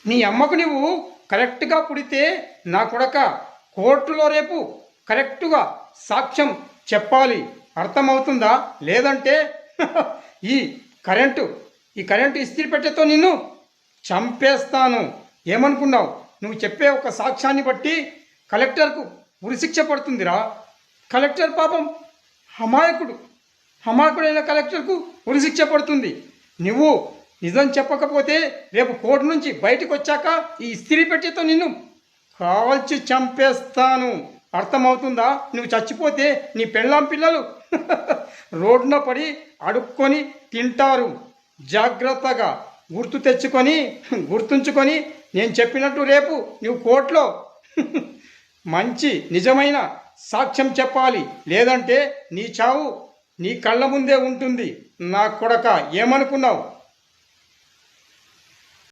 నీ అమ్మకు నువ్వు కరెక్ట్గా పుడితే నా కొడక కోర్టులో రేపు కరెక్టుగా సాక్ష్యం చెప్పాలి. అర్థమవుతుందా? లేదంటే ఈ కరెంటు ఇస్త్రీ పెట్టెతో నిన్ను చంపేస్తాను. ఏమనుకున్నావు? నువ్వు చెప్పే ఒక సాక్ష్యాన్ని బట్టి కలెక్టర్కు ఉరిశిక్ష పడుతుందిరా. కలెక్టర్ పాపం అమాయకుడు. అమాయకుడైన కలెక్టర్కు ఉరిశిక్ష పడుతుంది. నువ్వు నిజం చెప్పకపోతే రేపు కోర్టు నుంచి బయటకు వచ్చాక ఈ ఇస్త్రీ పెట్టెతో నిన్ను కాల్చి చంపేస్తాను. అర్థమవుతుందా? నువ్వు చచ్చిపోతే నీ పెళ్ళాం పిల్లలు రోడ్డున పడి అడుక్కొని తింటారు. జాగ్రత్తగా గుర్తుంచుకొని నేను చెప్పినట్టు రేపు నువ్వు కోర్టులో మంచి నిజమైన సాక్ష్యం చెప్పాలి. లేదంటే నీ చావు నీ కళ్ళ ముందే ఉంటుంది. నా కొడక, ఏమనుకున్నావు?